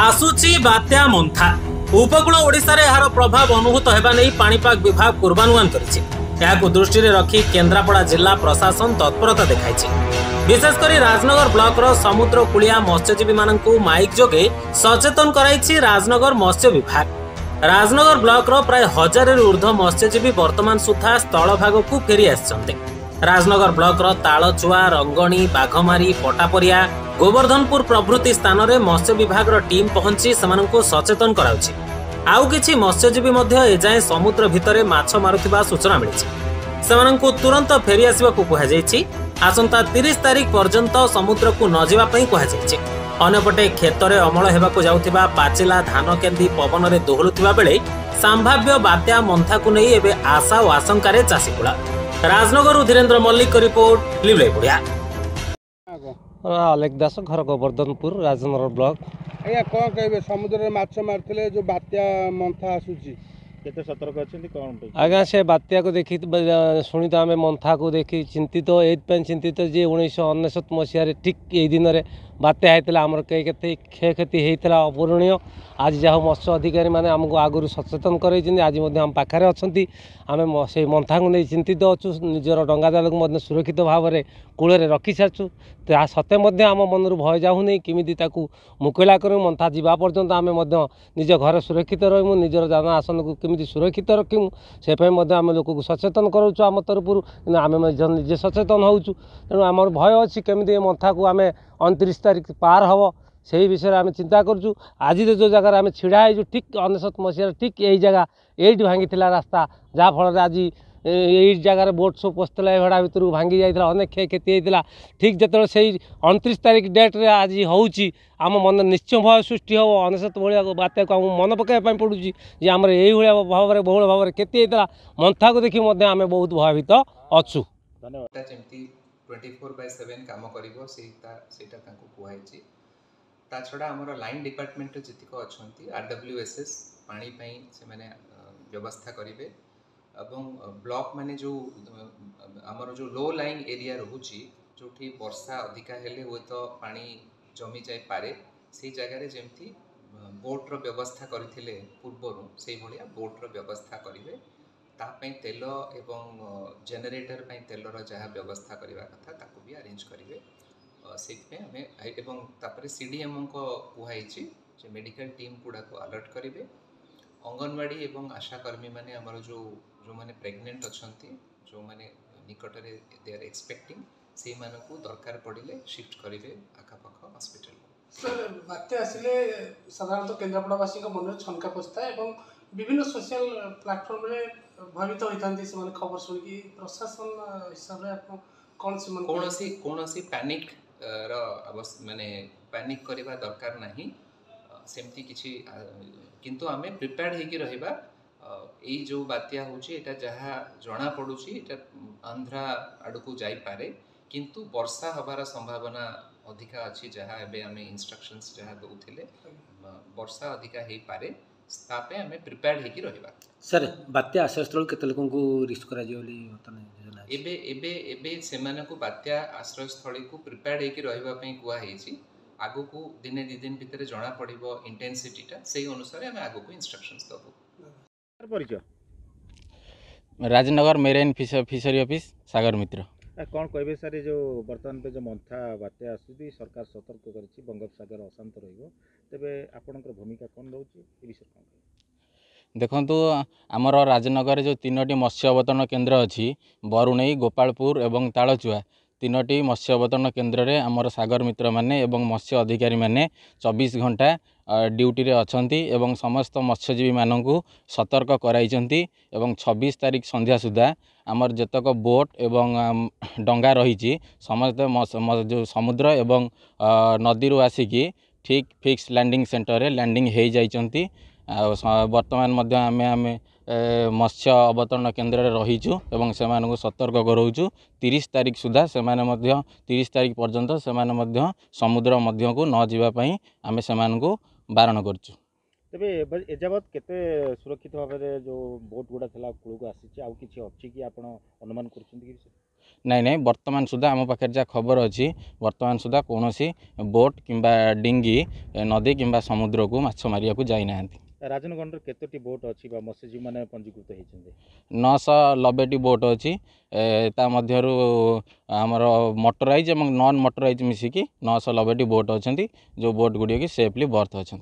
आसुची बात्या मंथा उपकूल ओडिशा रे यार प्रभाव अनुभूत हेबा नै पाणीपाग विभाग पूर्वानुमान करिछि। याकु दृष्टि रे रखी केन्द्रापड़ा जिला प्रशासन तत्परता देखाइछि। विशेषकर राजनगर ब्लॉक रो समुद्र कूलिया मत्स्यजीवी मानकु माइक जोगे सचेतन कराइछि राजनगर मत्स्य विभाग। राजनगर ब्लॉक रो प्राय 1000 रु ऊर्ध्व मत्स्यजीवी वर्तमान सुधा स्थल भाग को फेरी आछन्ते। राजनगर ब्लॉक रो तालचुआ, रंगणी, बाघमारी, पटापरिया, गोवर्धनपुर प्रभृति स्थान रे मत्स्य विभाग रो टीम पहुंची सेमानंको सचेतन कराउछि। आउ किछि मत्स्यजीवी मध्ये एजाए समुद्र भितरे माछ मारुथिबा सूचना मिलिछि। सेमानंको तुरंत फेरी आसिबाकू कुहा जायछि। आसंता 30 तारिख पर्यंत समुद्र को न जिबा पई कुहा जायछि। अन्यपटे खेतरे अमल हेबाकू जाउथिबा पाचिला धान केंदी पवन रे दोहलुथिबा बेले संभाव्य बात्या मंथा को नै एबे आशा और आशंका रे चासीकुला। राजनगर धीरेन्द्र मल्लिक रिपोर्ट लिवले बुढ़िया अलेख दास घर गोवर्धनपुर राजनगर ब्लॉक। आज्ञा कौन कहे समुद्र माछ मारते जो बात्या मंथा आसूची केते सतर्क अच्छे कौन आज्ञा से बात्या को देखी शुणी तो आम मंथा को देखी चिंतित एपाई चिंतित जे 1999 मसीह ठीक यही दिन में बात्या होता आमर कई क्षयक्षति होता अपूरणीय। आज जहाँ मत्स्य अधिकारी मैंने आमको आगुरी सचेतन कर आज आम पाखे अच्छा आम से मंथा को नहीं चिंतित अच्छु। निजर डंगा जाल को सुरक्षित भाव में कूल रखी सारू सत्य आम मन भय जाऊनी किमिति मुकला कर मंथा जावा पर्यंत आम निज घर सुरक्षित रही निजर जान आसन को किमिति सुरक्षित रखिमु से आम लोक को सचेतन करूँ आम तरफ आम निजे सचेतन होचु। तेणु आम भय अच्छी केमी मंथा को आम 29 तारिख पार हम से विषय आम चिंता करूँ। आज जो जगह आम छिड़ा हो ठीक 1999 मसीह ठीक यही जगह ये भांगी रास्ता जहाँफल आज यही जगार बोट सब पशुला ये भेड़ा भितर भांगी जाता अनेक क्षयक्षति होता। ठीक जो से 29 तारिख डेट रे आज होम मन निश्चय भय सृष्टि हम 1999 भाया बात्या को आम मन पकड़ा पड़ू जे आम यही भाव में बहुल भाव में क्षति होता मंथा को देखी आम बहुत भयभीत अच्छु। धन्यवाद। 24/7 काम करिवो सेटा तांको कुहाइछि। ता छडा हमर लाइन डिपार्टमेंट जतिक अछंती आरडब्ल्यूएसएस पानी पई से माने व्यवस्था करिवे एवं ब्लॉक माने जो हमर जो लो लाइन एरिया रहुछि जोठी वर्षा अधिका हेले हो तो पानी जमी जाय पारे से जगह रे जेमती बोट रो व्यवस्था करथिले पूर्वरु सेही भलिया बोट रो व्यवस्था करिवे। तापई तेल एवं जेनरेटर पई तेलर जहाँ व्यवस्था करने कथा ताको भी अरेंज करेंगे से एवं तापर सीडीएम को कुहाई जे मेडिकल टीम गुड़ा को अलर्ट करेंगे। अंगनवाड़ी एवं आशाकर्मी माने हमर जो जो माने प्रेग्नेंट अच्छी जो माने निकट में दे आर एक्सपेक्टिंग से मानकु दरकार पड़े शिफ्ट करेंगे आखापाख हॉस्पिटल। सर बात्या आसिले साधारणतः केन्द्रापड़ावासी मन में छनका पशा और विभिन्न सोशल प्लाटफर्म रे भयभीत होती से खबर शुणी प्रशासन हिसाब से कौन से कौन पैनिक माने पैनिक करवा दरकार नहीं सेमती किसी किंतु आमे प्रिपेयर्ड होगी रहिबा। यही जो बात्या होची एटा जहाँ जना पड़ुची एटा आंध्रा आड़कू जाई पारे किंतु वर्षा हबार संभावना अधिका अच्छी जहाँ एबे आमे इंस्ट्रक्शंस जहाँ दउथिले वर्षा अधिका हेई पारे तापे आमे प्रिपेयर्ड होगी रहिबा। सर बात्या आश्रयस्थल केते लोकन को रिस्क करा जे बोली योजना एबे एबे एबे सेमाने को बात्या आश्रयस्थल को प्रिपेयर्ड होगी रहिबा पई कुआ हेची। आगु को दिने 2 दिन भितर जना पड़िबो इंटेंसिटीटा सेही अनुसार आमे आगु को इंस्ट्रक्शंस दबो। परिचय राजनगर मेरीन फिशरी ऑफिस सागर मित्र। कौन कहबे सर जो वर्तमान पे जो मंथा बात्या आसुदी सरकार सतर्क करछि बंगोपसागर अशांत रहिबो तेबे आपनकर भूमिका कोन रहउछि ए विषय कोन देखंतु आमर राजनगर जो 3टी मत्स्य अवतरण केन्द्र अच्छी बरुणई गोपालपुर एवं तालचुआ 3टी मत्स्य अवतरण केन्द्र रे आमर सागर मित्र माने एवं मत्स्य अधिकारी माने 24 घंटा ड्यूटी रे अछंती एवं समस्त मत्स्यजीवी मानकु सतर्क कराइछंती एवं 26 तारिख संध्या सुधा आमर जतक बोट एवं डंगा रही समस्त जो समुद्र एवं नदी रू आसिकी ठीक फिक्स लैंडिंग सेंटर रे लैंडिंग हो जाइछंती। वर्तमान मध्य आमे मत्स्य अवतरण केन्द्र रहीचु एवं से सतर्क कराऊँ 30 तारिख सुधा से 30 तारिख पर्यंत से समुद्र मध्य को न जावाई आम से बारण करचु। तेबे एजावत केते सुरक्षित भाव में जो बोट गुड़ा थला कूल को आसी आउ किछि अछि कि आपण अनुमान करछन्ती कि नहीं वर्तमान सुधा आम पाखे जहाँ खबर अच्छी वर्तमान सुधा कौन बोट किंबा डिंगी नदी किंबा समुद्र को माछ मारिया को जाई नाहांती। राजनगंड केतोटी बोट अच्छी मत्स्यजीवी मैंने पंजीकृत होती 990 बोट अच्छी ता मध्यरु आमर मोटराइज और नॉन मोटराइज मिसिकी 990 बोट अच्छा जो बोट गुड़ी की सेफली बर्थ अच्छा।